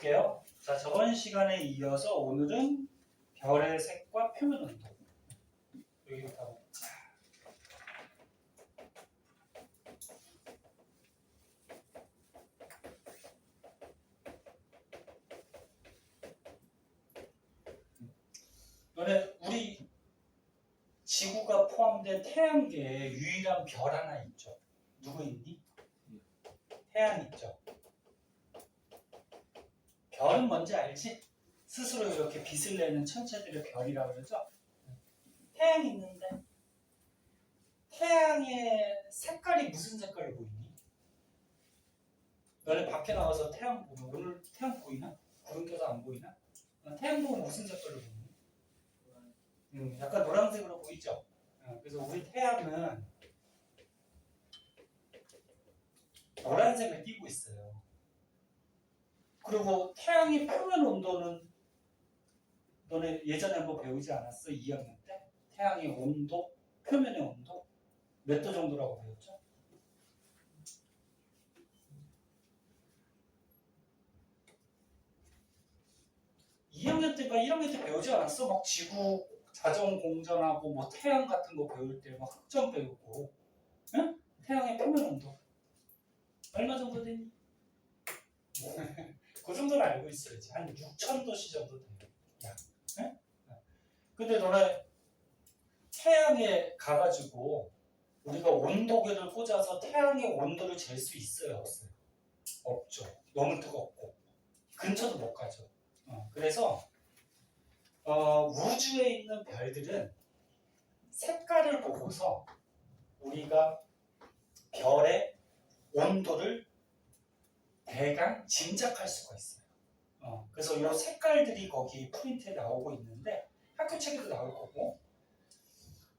볼게요. 자, 저번 시간에 이어서 오늘은 별의 색과 표면 온도. 여기부터 한번 보자. 너네 우리 지구가 포함된 태양계에 유일한 별 하나 있죠. 누구 있니? 태양 있죠. 별은 뭔지 알지? 스스로 이렇게 빛을 내는 천체들을 별이라고 그러죠. 태양이 있는데 태양의 색깔이 무슨 색깔로 보이니? 너네 밖에 나와서 태양 보면 오늘 태양 보이나? 구름 껴서 안 보이나? 태양 보면 무슨 색깔로 보이니? 약간 노란색으로 보이죠? 그래서 우리 태양은 노란색을 띠고 있어요. 그리고 태양의 표면 온도는 너네 예전에 한번 배우지 않았어? 2학년 때? 태양의 온도, 표면의 온도 몇 도 정도라고 배웠죠? (2학년) 때가 1학년 때 배우지 않았어? 막 지구 자전 공전하고 뭐 태양 같은 거 배울 때 막 흑점 배우고, 응? 태양의 표면 온도 얼마 정도 되니? 그 정도는 알고 있어야지. 한 6,000도씨 정도 돼요. 야, 응? 근데 너네 태양에 가가지고 우리가 온도계를 꽂아서 태양의 온도를 잴 수 있어요, 없어요? 없죠. 너무 뜨겁고 근처도 못 가죠. 그래서 우주에 있는 별들은 색깔을 보고서 우리가 별의 온도를 대강 짐작할 수가 있어요. 그래서 이 색깔들이 거기 프린트에 나오고 있는데 학교 책에도 나올 거고,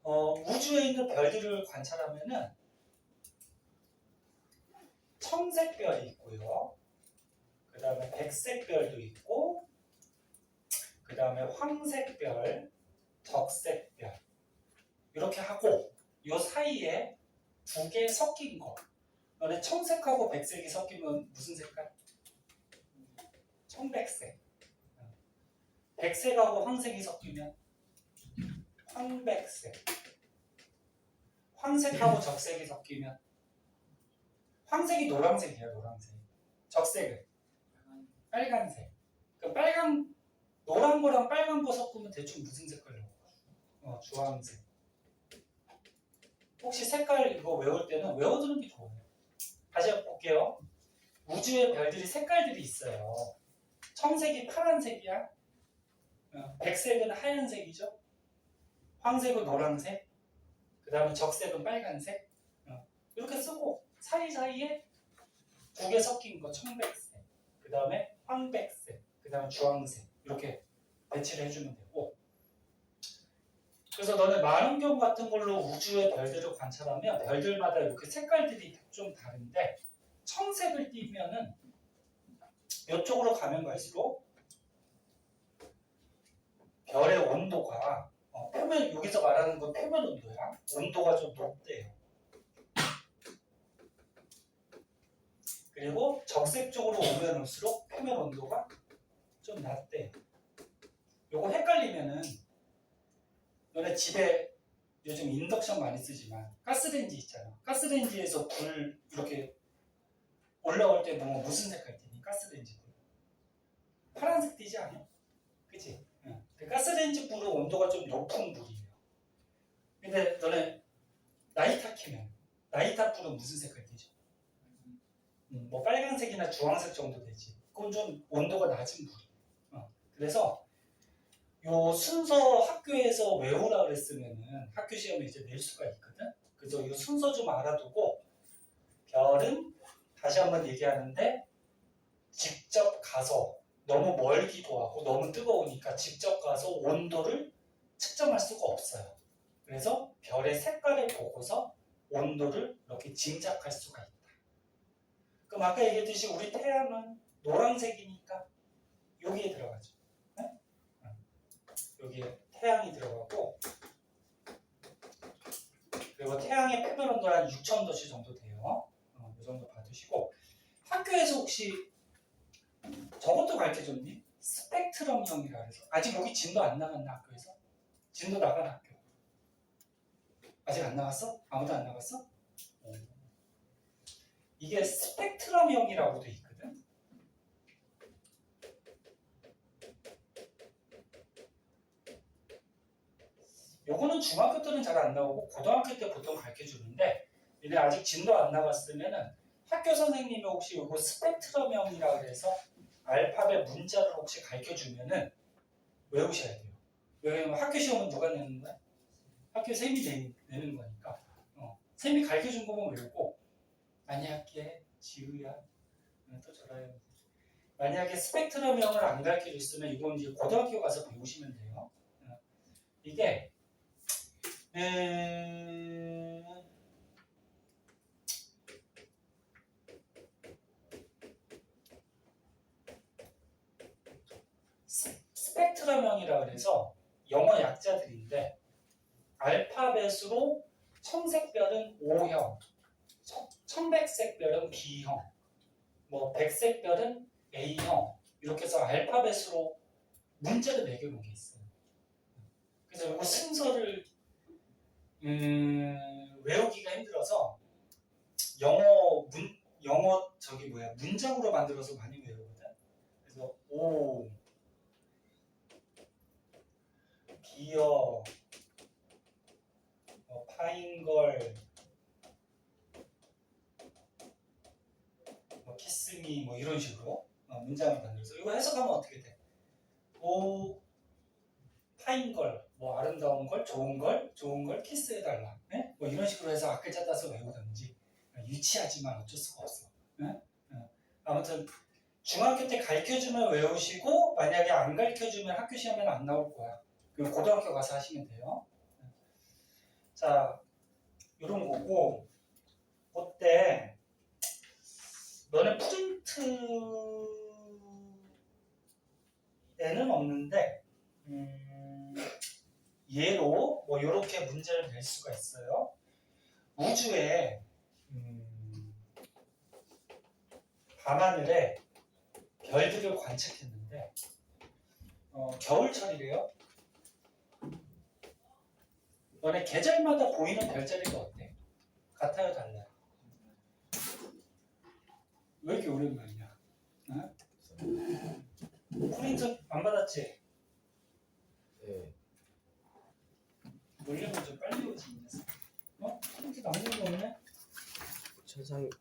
우주에 있는 별들을 관찰하면은 청색별이 있고요. 그 다음에 백색별도 있고, 그 다음에 황색별, 적색별 이렇게 하고 이 사이에 두 개 섞인 거. 너네 청색하고 백색이 섞이면 무슨 색깔? 청백색. 백색하고 황색이 섞이면 황백색. 황색하고 적색이 섞이면 황색이 노란색이에요, 노란색. 적색은 빨간색. 그럼 노란 거랑 빨간 거 섞으면 대충 무슨 색깔로? 주황색. 혹시 색깔 이거 외울 때는 외워두는 게 좋아요. 다시 한번 볼게요. 우주의 별들이 색깔들이 있어요. 청색이 파란색이야. 백색은 하얀색이죠. 황색은 노란색. 그 다음에 적색은 빨간색. 이렇게 쓰고 사이사이에 두 개 섞인 거 청백색. 그 다음에 황백색. 그 다음에 주황색. 이렇게 배치를 해주면 되고, 그래서 너네 망원경 같은 걸로 우주의 별들을 관찰하면 별들마다 이렇게 색깔들이 좀 다른데 청색을 띠면은 이쪽으로 가면 갈수록 별의 온도가 표면, 여기서 말하는 건 표면 온도야. 온도가 좀 높대요. 그리고 적색 쪽으로 오면 올수록 표면 온도가 좀 낮대요. 요거 헷갈리면은 너네 집에 요즘 인덕션 많이 쓰지만 가스레인지 있잖아. 가스레인지에서 불 이렇게 올라올 때 보면 무슨 색깔 띠니? 가스레인지 불. 파란색 띠지 않아? 그치? 그 가스레인지 불은 온도가 좀 높은 불이에요. 근데 너네 나이타 켜면 나이타 불은 무슨 색깔 띠죠? 뭐 빨간색이나 주황색 정도 되지. 그건 좀 온도가 낮은 불이에요. 그래서 요 순서 학교에서 외우라 그랬으면은 학교 시험에 이제 낼 수가 있거든. 그래서 이 순서 좀 알아두고 별은 다시 한번 얘기하는데 직접 가서 너무 멀기도 하고 너무 뜨거우니까 직접 가서 온도를 측정할 수가 없어요. 그래서 별의 색깔을 보고서 온도를 이렇게 짐작할 수가 있다. 그럼 아까 얘기했듯이 우리 태양은 노란색이니까 여기에 들어가죠. 네? 여기에 태양이 들어가고, 그리고 태양의 표면 온도는 한 6,000도씨 정도 돼요. 이 정도 받으시고, 학교에서 혹시 저것도 가르쳐줬니? 스펙트럼형이라 그래서 아직 여기 진도 안 나갔나 학교에서? 진도 나간 학교 아직 안 나갔어? 아무도 안 나갔어? 이게 스펙트럼형이라고도 있거든. 요거는 중학교 때는 잘 안 나오고 고등학교 때 보통 가르쳐 주는데 얘네 아직 진도 안 나갔으면은 학교 선생님이 혹시 요거 스펙트럼형이라 그래서 알파벳 문자를 혹시 가르쳐 주면은 외우셔야 돼요. 왜냐면 학교 시험은 누가 내는 거야? 학교 쌤이 내는 거니까. 쌤이 가르쳐 준 거만 외우고 만약에 지우야 또 저라요. 만약에 스펙트럼형을 안 가르쳐 줬으면 이건 이제 고등학교 가서 배우시면 돼요. 이게 스펙트럼형이라 그래서 영어 약자들인데 알파벳으로 청색별은 O형, 청백색별은 B형, 뭐 백색별은 A형 이렇게 해서 알파벳으로 문제를 매겨놓은 게 있어요. 그래서 이거 순서를 외우기가 힘들어서 영어 문장으로 만들어서 많이 외우거든. 그래서 오, 기어, 파인걸, 키스미 뭐 이런 식으로 문장을 만들어서 이거 해석하면 어떻게 돼? 오, 파인걸, 뭐 아름다운 걸, 좋은 걸 키스해달라. 네? 뭐 이런 식으로 해서 악글 찾아서 외우든지 유치하지만 어쩔 수가 없어. 네? 아무튼 중학교 때 가르쳐주면 외우시고 만약에 안 가르쳐주면 학교 시험에는 안 나올 거야. 그럼 고등학교 가서 하시면 돼요. 자, 이런 거고 그때 너네 프린트에는 없는데 얘로 뭐 이렇게 문제를 낼 수가 있어요. 우주에 밤하늘에 별들을 관측했는데 겨울철이래요. 너네 계절마다 보이는 별자리가 어때? 같아요, 달라요? 왜 이렇게 오랜만이야? 어? 프린트 안 받았지? 네. 원래는 좀 빨리 오지 이 녀석. 프린트 남는 거 없네? 천상 있다.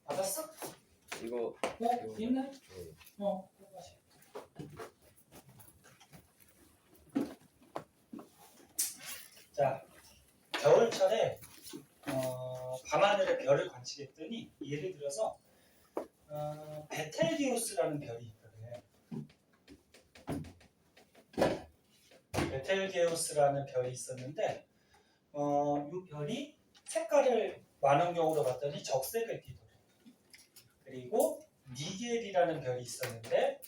받았어? 이거 있네? 네. 자, 겨울철에 밤하늘에 별을 관측했더니 예를 들어서 베텔게우스라는 별이 있거든. 베텔게우스라는 별이 있었는데 이 별이 색깔을 만원경으로 봤더니 적색을 띠더래. 그리고 니겔이라는 별이 있었는데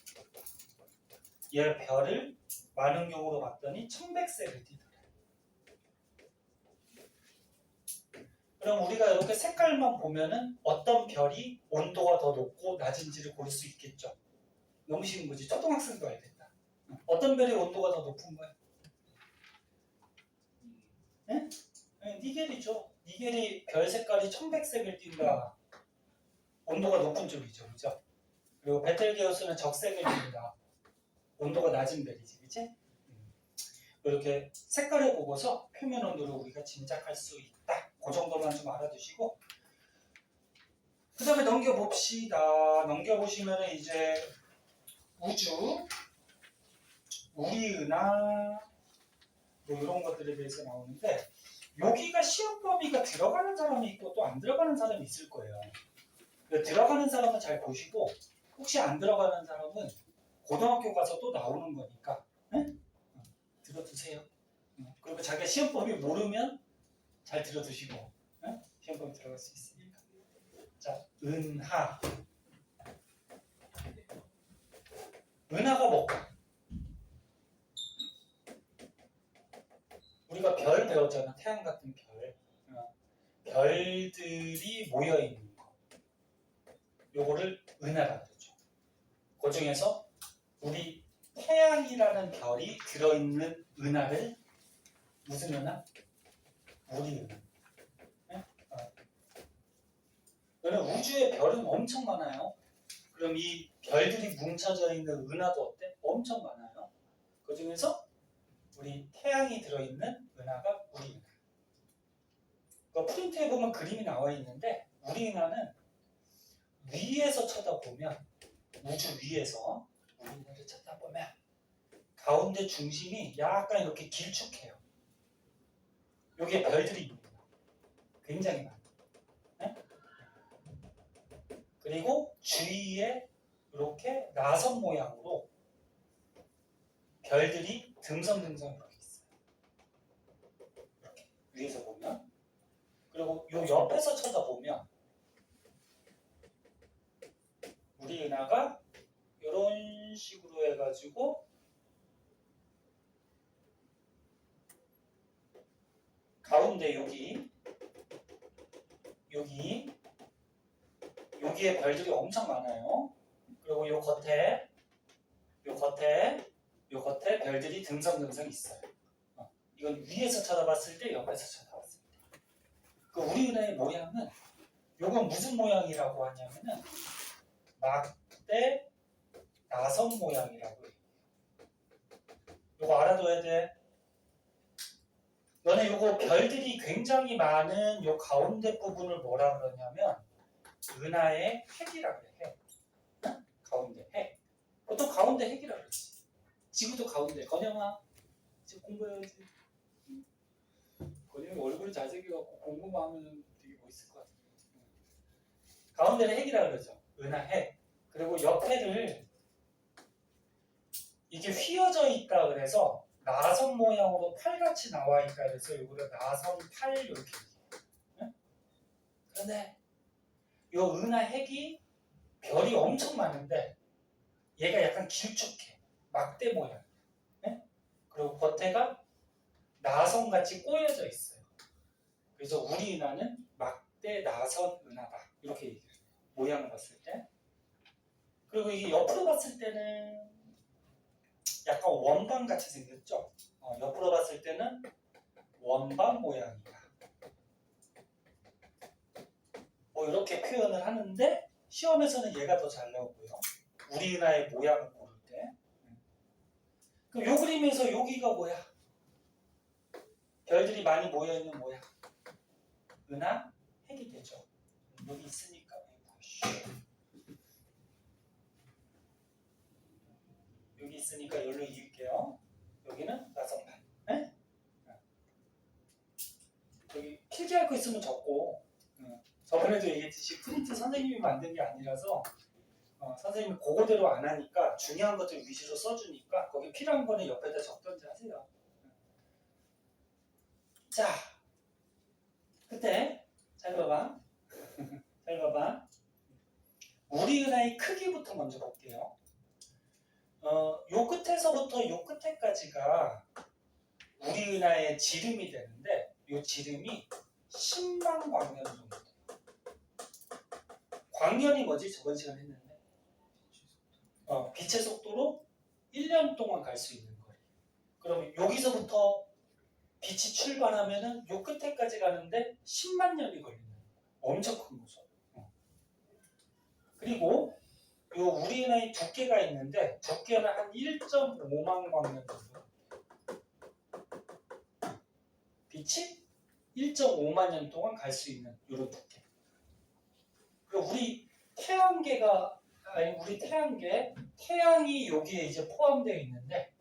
얘 별을 만원경으로 봤더니 청백색을 띠더래. 그럼 우리가 이렇게 색깔만 보면은 어떤 별이 온도가 더 높고 낮은지를 고를 수 있겠죠. 너무 쉬운 거지. 초등학생도 알겠다. 어떤 별이 온도가 더 높은 거야? 네? 니겔이죠. 니겔이 별 색깔이 청백색을 띈다. 온도가 높은 쪽이죠. 그죠? 그리고 베텔게우스는 적색을 띈다. 온도가 낮은 별이지. 그치? 이렇게 색깔을 보고서 표면 온도를 우리가 짐작할 수 있다. 그 정도만 좀 알아두시고 그 다음에 넘겨봅시다. 넘겨보시면 이제 우주, 우리은하 뭐 이런 것들에 대해서 나오는데 여기가 시험 범위가 들어가는 사람이 있고 또 안 들어가는 사람이 있을 거예요. 들어가는 사람은 잘 보시고 혹시 안 들어가는 사람은 고등학교 가서 또 나오는 거니까 들어두세요. 그리고 자기가 시험 범위 모르면 잘 들어두시고 시험 범위 들어갈 수 있으니까. 자, 은하. 은하가 뭘까? 우리가 별 배웠잖아. 태양 같은 별. 별들이 모여 있는 거. 요거를 은하라고 그러죠. 그 중에서 우리 태양이라는 별이 들어있는 은하를 무슨 은하? 우리 은하. 네? 그러면 우주의 별은 엄청 많아요. 그럼 이 별들이 뭉쳐져 있는 은하도 어때? 엄청 많아요. 그 중에서 우리 태양이 들어있는 은하가 우리 은하. 그 프린트에 보면 그림이 나와 있는데 우리 은하는 위에서 쳐다보면 우주 위에서 우리 은하를 쳐다보면 가운데 중심이 약간 이렇게 길쭉해요. 여기에 별들이 있습니다. 굉장히 많아요. 네? 그리고 주위에 이렇게 나선 모양으로 별들이 듬성듬성 이렇게 있어요. 이렇게 위에서 보면. 그리고 요 옆에서 쳐다보면 우리 은하가 이런 식으로 해가지고 가운데 여기에 별들이 엄청 많아요. 그리고 요 겉에 별들이 듬성듬성 있어요. 이건 위에서 쳐다봤을 때, 옆에서 쳐다봤을 때. 그 우리 은하의 모양은 요건 무슨 모양이라고 하냐면은 막대 나선 모양이라고 해요. 요거 알아둬야 돼. 너네 요거 별들이 굉장히 많은 요 가운데 부분을 뭐라 그러냐면 은하의 핵이라고 그래. 핵. 가운데 핵. 보통 가운데 핵이라 그러지. 지구도 가운데. 건영아, 지금 공부해야지. 건영이 얼굴이 잘생겨갖고 공부만 하면 되게 멋있을 것 같아. 가운데를 핵이라 그러죠. 은하 핵. 그리고 옆에를 이게 휘어져 있다 그래서 나선 모양으로 팔같이 나와 있다 그래서 이거를 나선 팔 이렇게 얘기해요. 네? 그런데 이 은하 핵이 별이 엄청 많은데 얘가 약간 길쭉해. 막대 모양. 네? 그리고 겉에가 나선같이 꼬여져 있어요. 그래서 우리 은하는 막대 나선 은하다. 이렇게 얘기해요. 모양을 봤을 때. 그리고 이게 옆으로 봤을 때는 약간 원반 같이 생겼죠? 옆으로 봤을 때는 원반 모양이다. 뭐 이렇게 표현을 하는데 시험에서는 얘가 더 잘 나오고요. 우리 은하의 모양을 고를 때. 그럼 요 그림에서 여기가 뭐야? 별들이 많이 모여있는 모양. 은하 핵이 되죠. 여기 있으니까 여기 있으니까 여기로 이을게요. 여기는 나선판. 네? 여기 필기할 거 있으면 적고 저번에도 얘기했듯이 프린트 선생님이 만든 게 아니라서 선생님이 그거대로 안 하니까 중요한 것들 위주로 써주니까 거기 필요한 거는 옆에다 적던지 하세요. 자, 그때 잘 봐봐. 잘 봐봐. 우리 은하의 크기부터 먼저 볼게요. 요 끝에서부터 요 끝에까지가 우리 은하의 지름이 되는데 요 지름이 10만 광년 정도 돼요. 광년이 뭐지? 저번 시간에 했는데 빛의 속도로 1년 동안 갈 수 있는 거리. 그러면 여기서부터 빛이 출발하면은 요 끝에까지 가는데 10만 년이 걸리는 거예요. 엄청 큰 거죠. 그리고 요 우리 은하의 두께가 있는데 두께는 한 1.5만 광년 정도. 빛이 1.5만 년 동안 갈 수 있는 이런 두께. 그리고 우리 태양이 여기에 이제 포함되어 있는데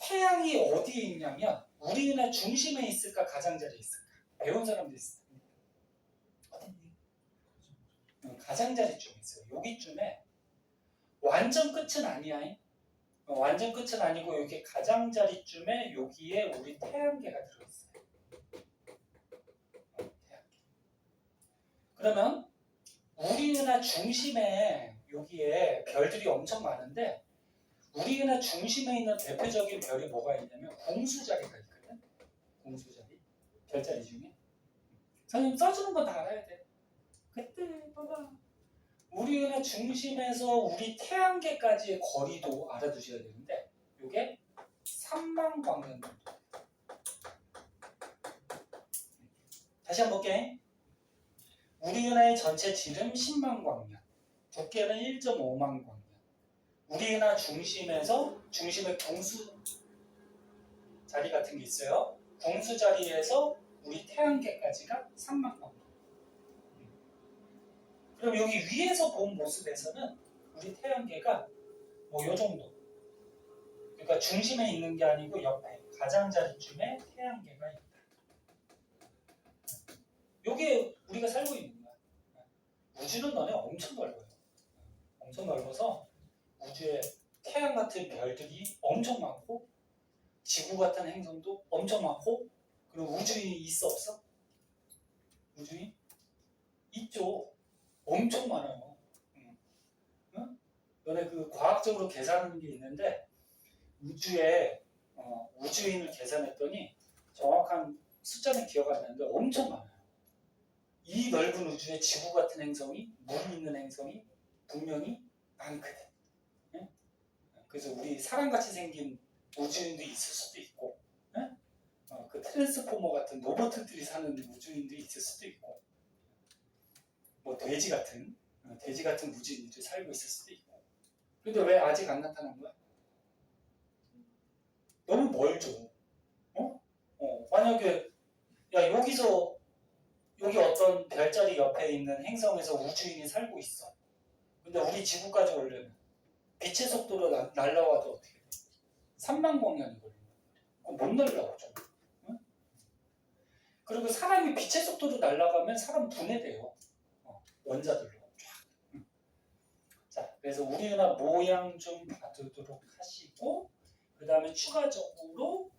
태양이 어디에 있냐면 우리 은하 중심에 있을까 가장자리에 있을까? 배운 사람도 있을 텐데 어딨니? 가장자리쯤에 있어요. 여기쯤에 완전 끝은 아니야. 완전 끝은 아니고 여기 가장자리쯤에 여기에 우리 태양계가 들어있어요. 태양계. 그러면 우리 은하 중심에 여기에 별들이 엄청 많은데 우리 은하 중심에 있는 대표적인 별이 뭐가 있냐면 공수자리가 있거든. 공수자리. 별자리 중에. 선생님 써주는 거 다 알아야 돼. 그때 봐봐. 우리 은하 중심에서 우리 태양계까지의 거리도 알아두셔야 되는데 이게 3만 광년 정도. 다시 한번 볼게. 우리 은하의 전체 지름 10만 광년, 두께는 1.5만 광년. 우리 은하 중심에서 중심의 궁수 자리 같은 게 있어요. 궁수 자리에서 우리 태양계까지가 3만 광년. 그럼 여기 위에서 본 모습에서는 우리 태양계가 뭐 요 정도. 그러니까 중심에 있는 게 아니고 옆에 가장자리쯤에 태양계가 있다. 요게 우리가 살고 있는 거야. 우주는 너네 엄청 넓어요. 엄청 넓어서 우주에 태양 같은 별들이 엄청 많고 지구 같은 행성도 엄청 많고 그리고 우주인이 있어 없어? 우주인? 있죠. 엄청 많아요. 응? 너네 그 과학적으로 계산하는 게 있는데 우주에 우주인을 계산했더니 정확한 숫자는 기억 안 나는데 엄청 많아요. 이 넓은 우주에 지구 같은 행성이 물 있는 행성이 분명히 많거든. 응? 그래서 우리 사람같이 생긴 우주인도 있을 수도 있고, 응? 그 트랜스포머 같은 로봇들이 사는 우주인도 있을 수도 있고, 뭐 돼지 같은 우주인들이 살고 있을 수도 있고. 근데 왜 아직 안 나타난 거야? 너무 멀죠. 만약에 야 여기서 여기 어떤 별자리 옆에 있는 행성에서 우주인이 살고 있어. 근데 우리 지구까지 오려면 빛의 속도로 날라와도 어떻게 돼? 3만 광년이 걸린다. 그럼 못 날라오죠. 응? 그리고 사람이 빛의 속도로 날아가면 사람 분해돼요. 원자들로. 응. 자, 그래서 우리 은하 모양 좀 봐두도록 하시고 그 다음에 추가적으로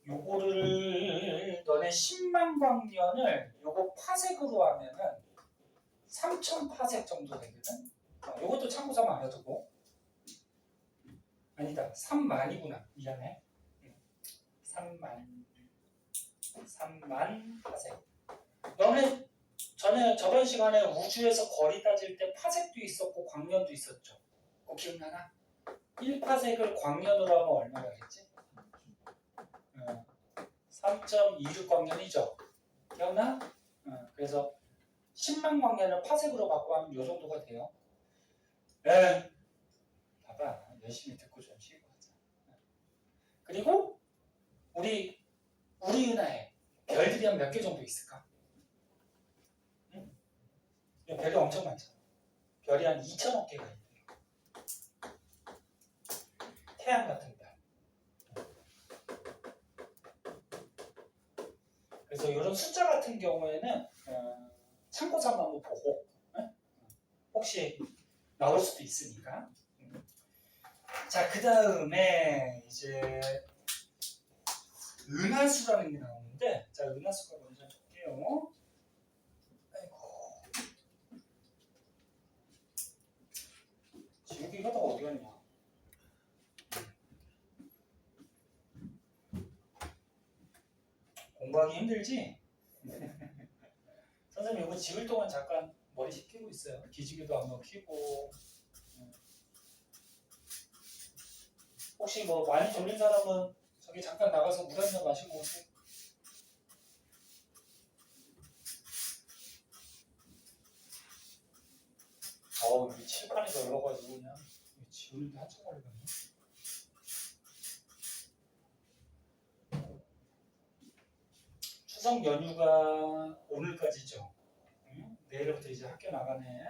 요거를 너네 10만 광년을 요거 파색으로 하면은 3천 파색 정도 되거든. 요것도 참고 삼아 알아두고. 아니다. 3만이구나. 미안해. 3만 파색. 너네 저번 시간에 우주에서 거리 따질 때 파색도 있었고 광년도 있었죠. 그거 기억나나? 1파색을 광년으로 하면 얼마라겠지? 3.26 광년이죠. 기억나? 그래서 10만 광년을 파색으로 바꿔 하면 요 정도가 돼요. 봐봐. 열심히 듣고 좀 쉬고 하자. 그리고 우리 은하에 별들이 한 몇 개 정도 있을까? 응? 별이 엄청 많잖아. 별이 한 2천억 개가 있대요. 태양 같은 별. 그래서 이런 숫자 같은 경우에는 참고 삼아 한번 보고 혹시 나올 수도 있으니까. 자, 그 다음에 이제 은하수라는 게 나오는데, 자, 은하수가 먼저 볼게요. 아이고. 지우개가 다 어디 갔냐? 공부하기 힘들지? 선생님 이거 지울 동안 잠깐 머리 식히고 있어요. 기지개도 한번 켜고. 혹시 뭐 많이 졸린 사람은 저기 잠깐 나가서 물 한 잔 마시고 오세요. 여기 칠판이 넓어가지고 그냥 지우는데 한참 걸리겠네. 추석 연휴가 오늘까지죠. 내일부터 이제 학교 나가네.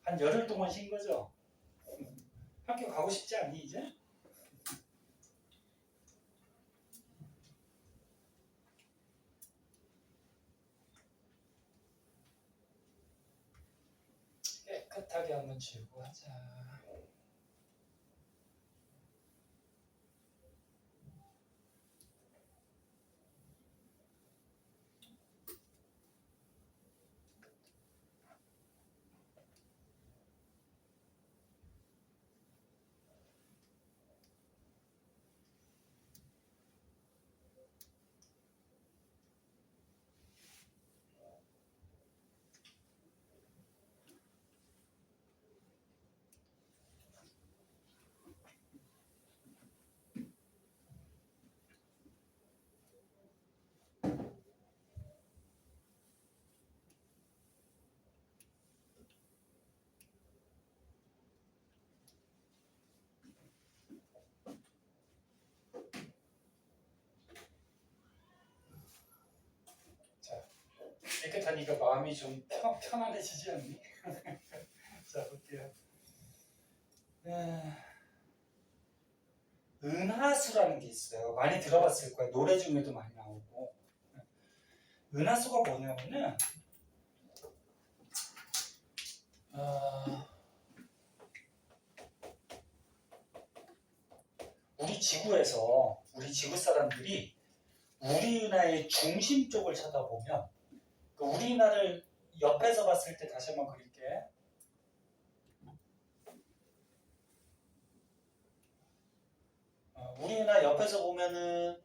한 열흘 동안 쉰 거죠. 학교 가고 싶지 않니 이제? 깨끗하게 한번 지우고 하자. 타니까 마음이 좀 편안해지지 않니? 자, 볼게요. 은하수라는 게 있어요. 많이 들어봤을 거예요. 노래 중에도 많이 나오고. 은하수가 뭐냐면은 우리 지구에서 우리 지구 사람들이 우리 은하의 중심 쪽을 쳐다보면 그 우리 은하를 옆에서 봤을 때 다시 한번 그릴게. 우리 은하 옆에서 보면은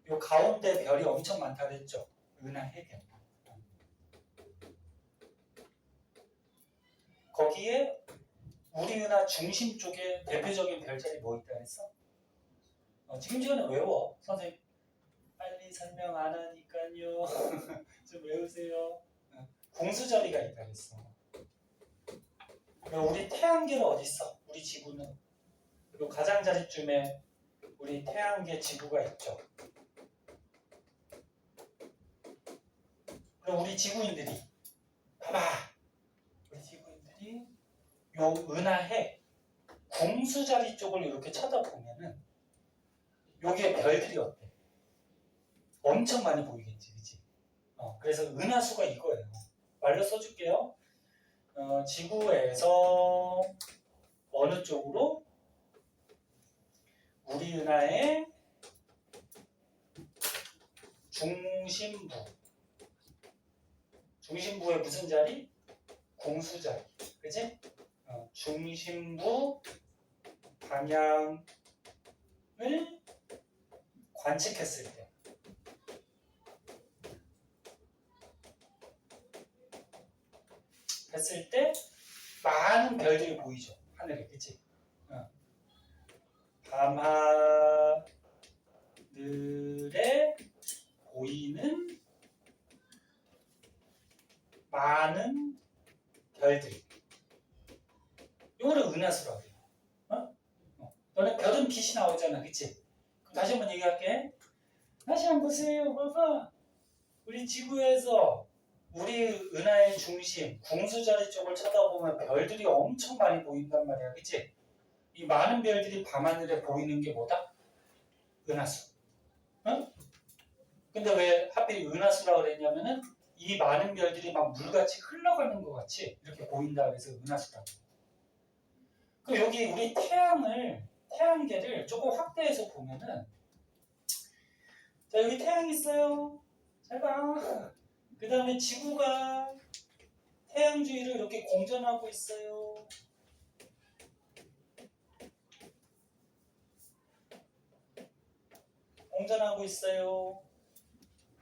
요 가운데 별이 엄청 많다 그랬죠. 은하 해변. 거기에 우리 은하 중심 쪽에 대표적인 별자리 뭐 있다 그랬어? 지금 시간에 외워. 선생님 빨리 설명 안 하니까요. 좀 외우세요. 공수자리가 있다 그랬어. 우리 태양계는 어디 있어? 우리 지구는 요 가장자리쯤에 우리 태양계 지구가 있죠. 그럼 우리 지구인들이 봐봐. 우리 지구인들이 요 은하해 공수자리 쪽을 이렇게 쳐다보면은 여기에 별들이 어때? 엄청 많이 보이겠지, 그치? 그래서 은하수가 이거예요. 말로 써줄게요. 지구에서 어느 쪽으로? 우리 은하의 중심부. 중심부의 무슨 자리? 공수자리. 그치? 중심부 방향을 관측했을 때 많은 별들이 보이죠. 하늘에. 그치? 밤하늘에 보이는 많은 별들. 이거를 은하수라고 해요. 너네 별은 빛이 나오잖아. 그치? 그럼 다시 한번 얘기할게. 다시 한번 보세요. 봐봐. 우리 지구에서 우리 은하의 중심, 궁수자리 쪽을 쳐다보면 별들이 엄청 많이 보인단 말이야. 그치? 이 많은 별들이 밤하늘에 보이는 게 뭐다? 은하수. 응? 근데 왜 하필 은하수라고 그랬냐면은 이 많은 별들이 막 물같이 흘러가는 것 같이 이렇게 보인다 그래서 은하수라고. 그럼 여기 우리 태양계를 조금 확대해서 보면은 자, 여기 태양이 있어요. 잘 봐. 그 다음에 지구가 태양 주위를 이렇게 공전하고 있어요. 공전하고 있어요.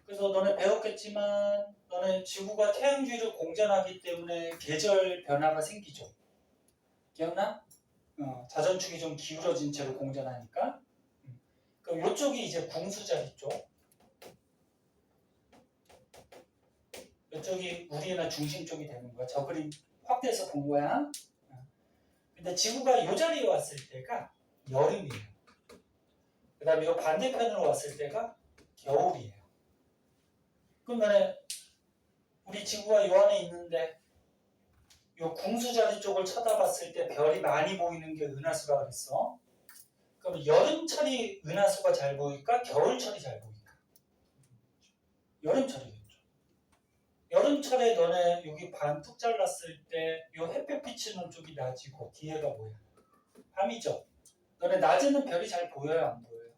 그래서 너네 배웠겠지만 너네 지구가 태양 주위를 공전하기 때문에 계절 변화가 생기죠. 기억나? 자전축이 좀 기울어진 채로 공전하니까. 그럼 이쪽이 이제 궁수자리 쪽. 이쪽이 우리 은하 중심 쪽이 되는 거야. 저 그림 확대해서 본 거야. 근데 지구가 이 자리에 왔을 때가 여름이에요. 그 다음에 이 반대편으로 왔을 때가 겨울이에요. 그럼 너네 우리 지구가 요 안에 있는데 요 궁수자리 쪽을 쳐다봤을 때 별이 많이 보이는 게 은하수라 그랬어. 그럼 여름철이 은하수가 잘 보일까? 겨울철이 잘 보일까? 여름철이겠죠. 여름철에 너네 여기 반 툭 잘랐을 때 요 햇볕 비치는 쪽이 낮이고 뒤에가 뭐야? 밤이죠. 너네 낮에는 별이 잘 보여요? 안 보여요?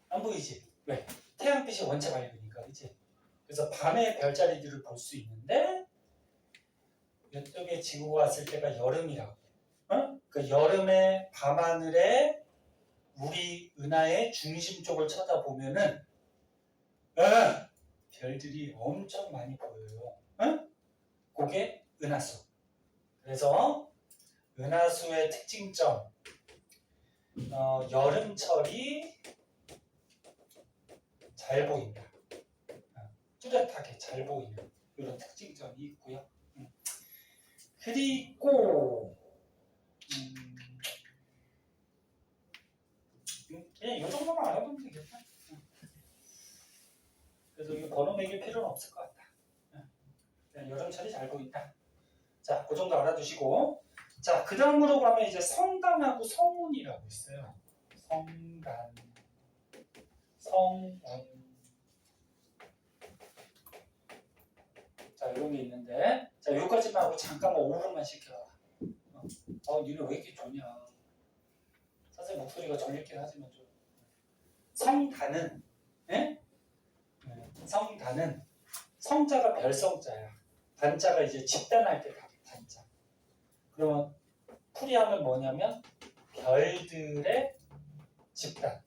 안 보이지? 왜? 태양빛이 원체 밝으니까. 그치? 그래서 밤에 별자리들을 볼 수 있는데 이쪽에 지구가 왔을 때가 여름이라고. 그 여름에 밤하늘에 우리 은하의 중심 쪽을 쳐다보면은 별들이 엄청 많이 보여요. 그게 은하수. 그래서 은하수의 특징점 여름철이 잘 보인다. 뚜렷하게 잘 보이는 이런 특징점이 있고요. 그리고 그냥 이 정도만 알아보면 되겠다. 그래서 이 번호 매길 필요는 없을 것 같다. 여름철이 잘 보인다. 자, 그 정도 알아두시고. 자, 그 다음으로 가면 이제 성단하고 성운이라고 있어요. 성단, 성운. 자, 이런 게 있는데. 자, 여기까지만 하고 잠깐만 5분만 시켜봐. 니네 왜 이렇게 좋냐. 선생님 목소리가 졸리긴 하지만 좀. 성단은, 예? 성단은 성자가 별성자야. 단자가 이제 집단할 때 단자. 그러면 풀이하면 뭐냐면 별들의 집단.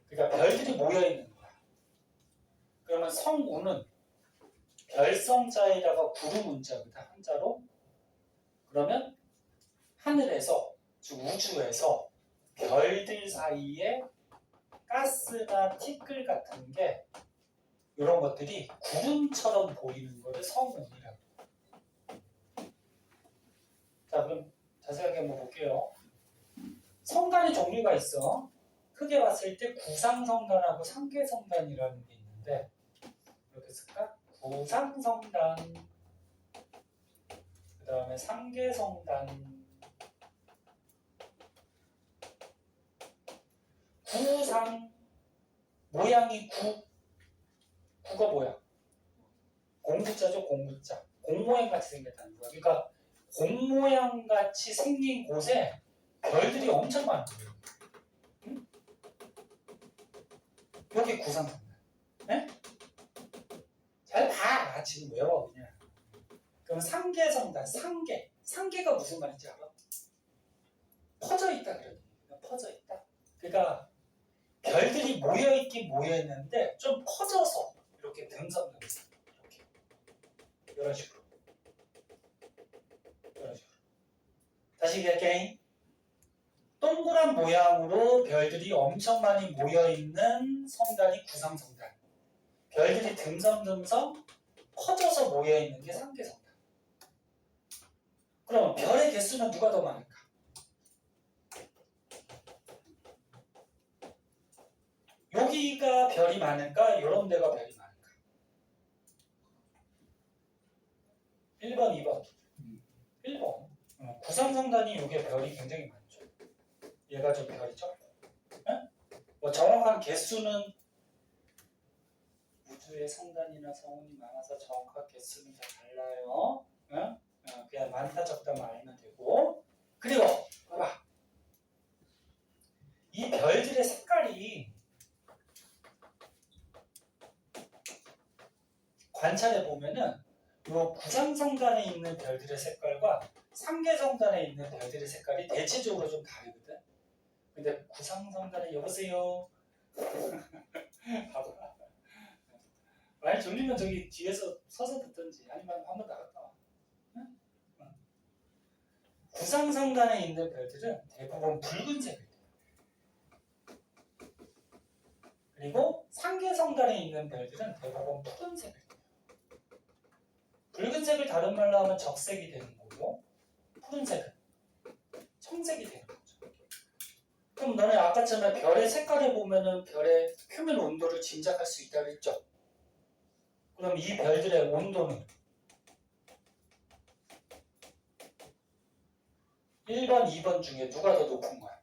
그러니까 별들이 모여 있는 거야. 그러면 성우는 별성자에다가 구름문자거든 한자로. 그러면 하늘에서 즉 우주에서 별들 사이에 가스나 티끌 같은 게 이런 것들이 구름처럼 보이는 거를 성운이라고. 자, 그럼 자세하게 한번 볼게요. 성단의 종류가 있어. 크게 봤을 때 구상성단하고 상계성단이라는 게 있는데 이렇게 쓸까? 구상성단, 그 다음에 상계성단. 구상, 모양이 구가 뭐야? 공구자죠, 공구자. 공 모양 같이 생겼다는 거야. 그러니까 공 모양 같이 생긴 곳에 별들이 엄청 많은 거예요. 응? 여기 구상성단. 네? 잘 봐. 지금 외워 그냥. 그럼 상계성단, 상계가 무슨 말인지 알아? 퍼져 있다 그러니. 퍼져 있다. 그러니까 별들이 모여있긴 모여있는데 좀 퍼져서 이렇게 등성등성 이렇게 이런 식으로. 다시 얘기할게. 동그란 모양으로 별들이 엄청 많이 모여있는 성단이 구상성단. 별들이 듬성듬성 퍼져서 모여있는 게 상계성단. 그럼 별의 개수는 누가 더 많을까? 여기가 별이 많을까? 이런 데가 별이 많을까? 1번, 2번. 1번. 구상성단이 여기에 별이 굉장히 많죠. 얘가 좀 별이 적고. 뭐 정확한 개수는 우주의 성단이나 성운이 많아서 정확한 개수는 잘 달라요. 그냥 많다 적다만 알면 되고. 그리고 봐봐. 이 별들의 색깔이 관찰해 보면은 요 구상성단에 있는 별들의 색깔과 상계성단에 있는 별들의 색깔이 대체적으로 좀 다르거든. 근데 구상성단에 여보세요. 봐봐. 많이 졸리면 저기 뒤에서 서서 듣든지 아니면 한번 나갔다 와. 응? 구상성단에 있는 별들은 대부분 붉은색을 띠요. 그리고 상계성단에 있는 별들은 대부분 푸른색을 띠요. 붉은색을 다른 말로 하면 적색이 되는 거고 푸른색은 청색이 되는 거죠. 그럼 너네 아까처럼 별의 색깔을 보면은 별의 표면 온도를 짐작할 수 있다고 했죠? 그럼 이 별들의 온도는 1번, 2번 중에 누가 더 높은 거야?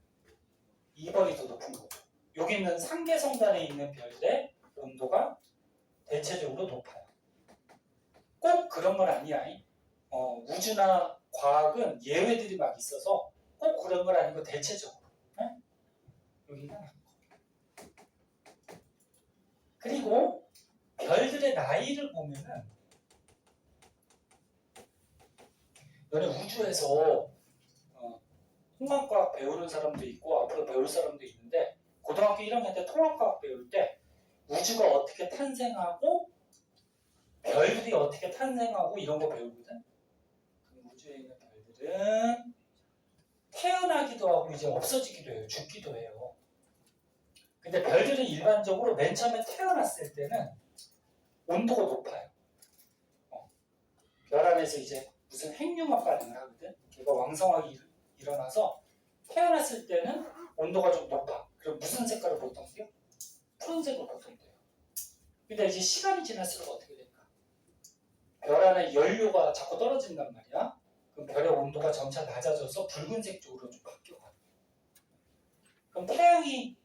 2번이 더 높은 거죠. 여기 있는 상계성단에 있는 별들의 온도가 대체적으로 높아요. 꼭 그런 건 아니야. 우주나 과학은 예외들이 막 있어서 꼭 그런 건 아니고 대체적으로. 여기가 낮고. 그리고 별들의 나이를 보면은 너네 우주에서 통합과학 배우는 사람도 있고 앞으로 배울 사람도 있는데 고등학교 1학년 때 통합과학 배울 때 우주가 어떻게 탄생하고 별들이 어떻게 탄생하고 이런 거 배우거든. 그럼 우주에 있는 별들은 태어나기도 하고 이제 없어지기도 해요. 죽기도 해요. 근데 별들은 일반적으로 맨 처음에 태어났을 때는 온도가 높아요. 별 안에서 이제 무슨 핵융합 반응을 하거든. 걔가 왕성하게 일어나서 태어났을 때는 온도가 좀 높아. 그럼 무슨 색깔을 보통 띄요? 푸른색으로 보통 띄요. 근데 이제 시간이 지날수록 어떻게 될까? 별 안에 연료가 자꾸 떨어진단 말이야. 그럼 별의 온도가 점차 낮아져서 붉은색 쪽으로 좀 바뀌어가. 그럼 태양이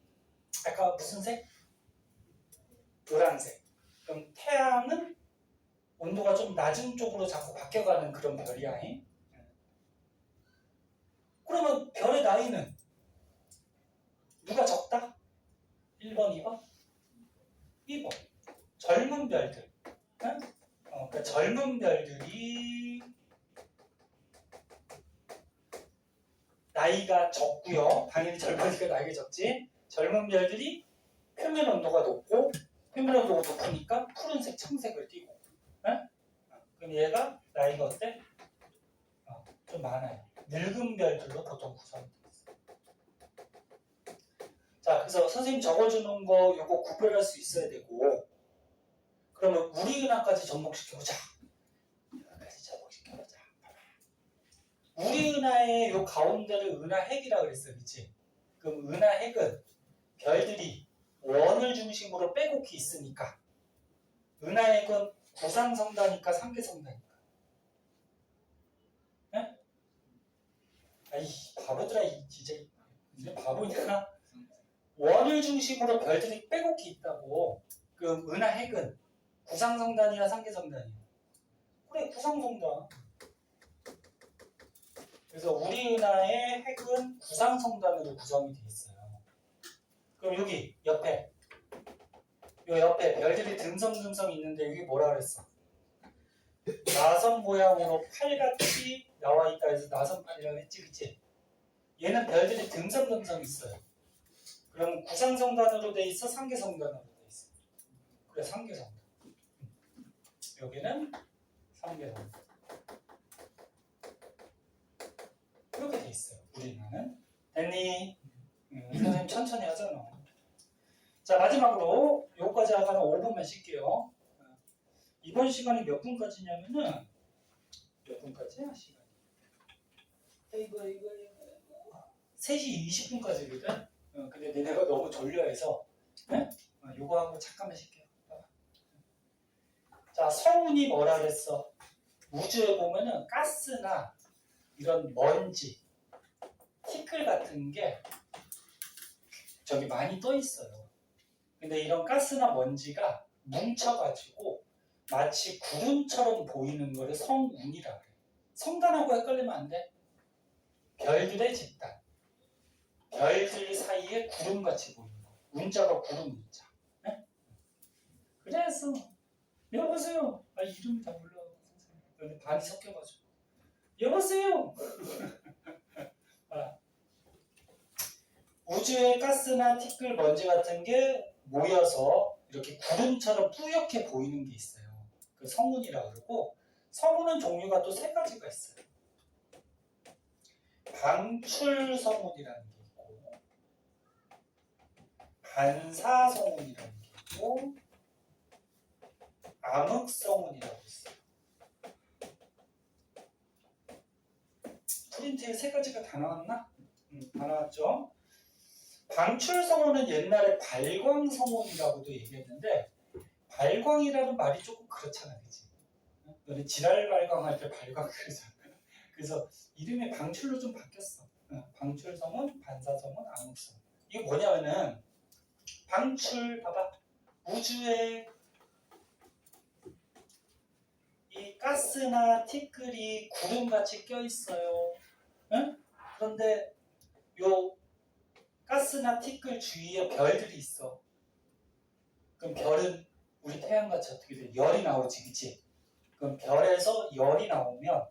아까 무슨 색? 노란색. 그럼 태양은 온도가 좀 낮은 쪽으로 자꾸 바뀌어가는 그런 별이야. 그러면 별의 나이는 누가 적다? 1번, 2번? 2번. 젊은 별들. 응? 그러니까 젊은 별들이 나이가 적고요. 당연히 젊으니까 나이가 적지. 젊은 별들이 표면 온도가 높고 표면 온도가 높으니까 푸른색, 청색을 띠고. 응? 그럼 얘가 나이가 어때? 좀 많아요. 늙은 별들로 보통 구성이 되어 있어요. 자, 그래서 선생님 적어주는 거 이거 구별할 수 있어야 되고 그러면 우리 은하까지 접목시켜보자. 은하까지 접목시켜보자. 우리 은하의 요 가운데를 은하핵이라고 그랬어, 그치? 그럼 은하핵은 별들이 원을 중심으로 빼곡히 있으니까 은하핵은 구상성다니까 상계성다니까. 네? 아이 바보들아 진짜 이제 바보냐? 원을 중심으로 별들이 빼곡히 있다고. 그럼 은하핵은 구상성단이야 상계성단이야? 그래 구상성단. 그래서 우리 은하의 핵은 구상성단으로 구성이 되어 있어요. 그럼 여기 옆에 요 옆에 별들이 듬성듬성 있는데 여기 뭐라 그랬어? 나선 모양으로 팔같이 나와 있다 해서 나선팔이라고 했지, 그치? 얘는 별들이 듬성듬성 있어요. 그럼 구상성단으로 돼 있어, 상계성단으로 돼 있어. 그래 상계성단. 여기는 상계성단. 이렇게 돼 있어요. 우리나라는. 됐니? 선생님 천천히 하잖아. 자 마지막으로 요거까지 하고 5분만 쉴게요. 이번 시간이 몇 분까지냐면은 몇 분까지야 시간이? 이거 3시 20분까지거든. 근데 내가 너무 졸려해서 네? 요거 하고 잠깐만 쉴게요. 자 성운이 뭐라 그랬어? 우주에 보면은 가스나 이런 먼지, 티끌 같은 게 저기 많이 떠 있어요. 근데 이런 가스나 먼지가 뭉쳐가지고 마치 구름처럼 보이는 거를 성운이라 그래. 성단하고 헷갈리면 안 돼. 별들의 집단. 별들 사이에 구름같이 보이는 거. 운자가 구름 운자. 네? 그래서 여보세요. 이름이 다 몰라. 선생님. 반이 섞여가지고. 여보세요. 우주의 가스나 티끌, 먼지 같은 게 모여서 이렇게 구름처럼 뿌옇게 보이는 게 있어요. 그 성운이라고 그러고 성운은 종류가 또 3가지가 있어요. 방출성운이라는 게 있고 반사성운이라는 게 있고 암흑성운이라고 있어요. 프린트에 3가지가 다 나왔나? 다 나왔죠? 방출성운은 옛날에 발광성운이라고도 얘기했는데 발광이라는 말이 조금 그렇잖아, 그치? 너네 지랄 발광할 때 발광 그러잖아. 그래서 이름이 방출로 좀 바뀌었어. 방출성운, 반사성운, 암흑성운. 이게 뭐냐면은 방출, 봐봐. 우주에 이 가스나 티끌이 구름같이 껴있어요. 응? 그런데 요 가스나 티끌 주위에 별들이 있어. 그럼 별은 우리 태양같이 어떻게 돼? 열이 나오지, 그치? 그럼 별에서 열이 나오면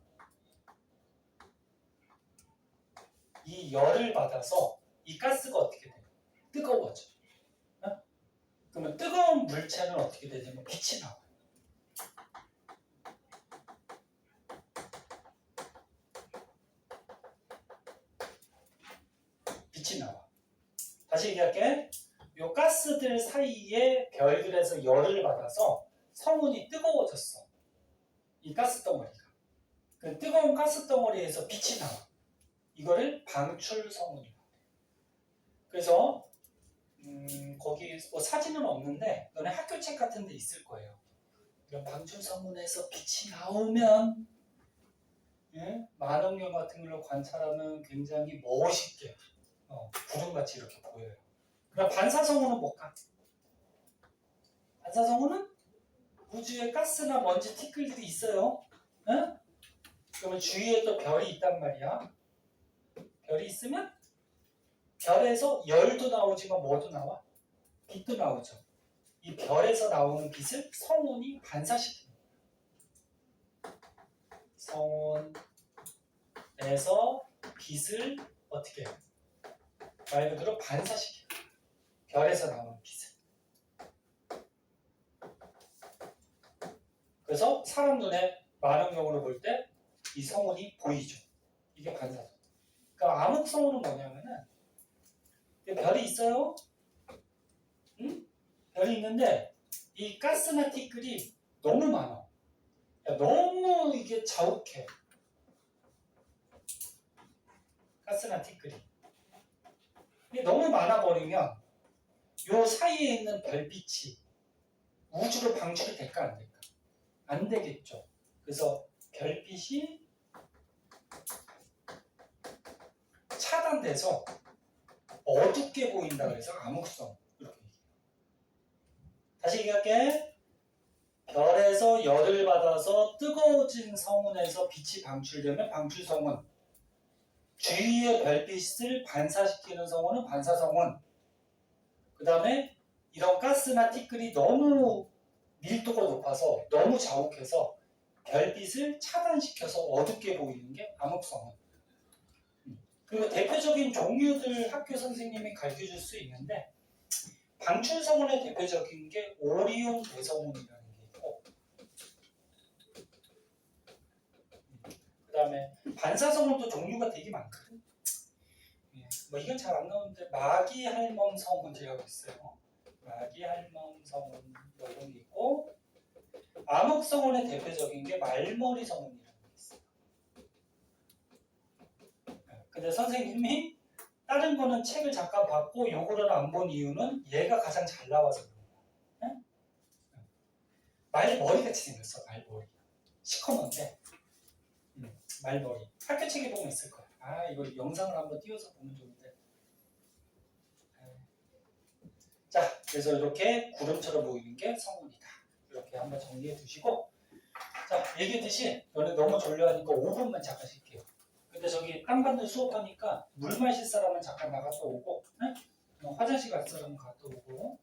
이 열을 받아서 이 가스가 어떻게 돼? 뜨거워져. 어? 그러면 뜨거운 물체는 어떻게 되냐면 빛이 나와. 빛이 나와. 다시 얘기할게. 요 가스들 사이에 별들에서 열을 받아서 성운이 뜨거워졌어. 이 가스 덩어리가. 그 뜨거운 가스 덩어리에서 빛이 나와. 이거를 방출성운이라고 해. 그래서 거기 뭐 사진은 없는데 너네 학교 책 같은 데 있을 거예요. 이런 방출 성분에서 빛이 나오면 예? 만원경 같은 걸로 관찰하면 굉장히 멋있게 구름같이 이렇게 보여요. 그럼 반사성운은 뭘까? 반사성운은 우주에 가스나 먼지 티끌들이 있어요. 예? 그러면 주위에 또 별이 있단 말이야. 별이 있으면 별에서 열도 나오지만 뭐도 나와? 빛도 나오죠. 이 별에서 나오는 빛을 성운이 반사시킵니다. 성운에서 빛을 어떻게 해요? 말 그대로 반사시켜요. 별에서 나오는 빛을. 그래서 사람 눈에 만원경으로 볼 때 이 성운이 보이죠. 이게 반사성. 그러니까 암흑성운은 뭐냐면은 별이 있어요. 응? 별이 있는데 이 가스나 티끌이 너무 많아. 너무 이게 자욱해. 가스나 티끌이. 이게 너무 많아 버리면 요 사이에 있는 별빛이 우주로 방출이 될까 안 될까? 안 되겠죠. 그래서 별빛이 차단돼서 어둡게 보인다 그래서 암흑성 이렇게 얘기해요. 다시 얘기할게. 별에서 열을 받아서 뜨거워진 성운에서 빛이 방출되면 방출성운, 주위의 별빛을 반사시키는 성운은 반사성운, 그 다음에 이런 가스나 티끌이 너무 밀도가 높아서 너무 자욱해서 별빛을 차단시켜서 어둡게 보이는 게 암흑성운. 그리고 대표적인 종류들 학교 선생님이 가르쳐줄 수 있는데 방출성운의 대표적인 게 오리온 대성운이라는 게 있고, 그 다음에 반사성운도 종류가 되게 많거든. 뭐 이건 잘 안 나오는데 마기할멈 성운이라고 있어요. 마기할멈 성운 뭐 이런 게 있고, 암흑성운의 대표적인 게 말머리 성운이라는 게 있어요. 근데 선생님이 다른 거는 책을 잠깐 봤고 요거는 안 본 이유는 얘가 가장 잘 나와서 그런 거야. 말머리 같이 생겼어. 말머리. 시커먼데 말머리. 학교 책에 보면 있을 거야. 아 이거 영상을 한번 띄워서 보면 좋은데. 자, 그래서 이렇게 구름처럼 보이는 게 성운이다. 이렇게 한번 정리해 두시고, 자, 얘기했듯이 너네 너무 졸려하니까 5분만 잠깐 쉴게요. 근데 저기 땀받는 수업하니까 물 마실 사람은 잠깐 나갔다 오고, 응? 화장실 갈 사람은 갔다 오고,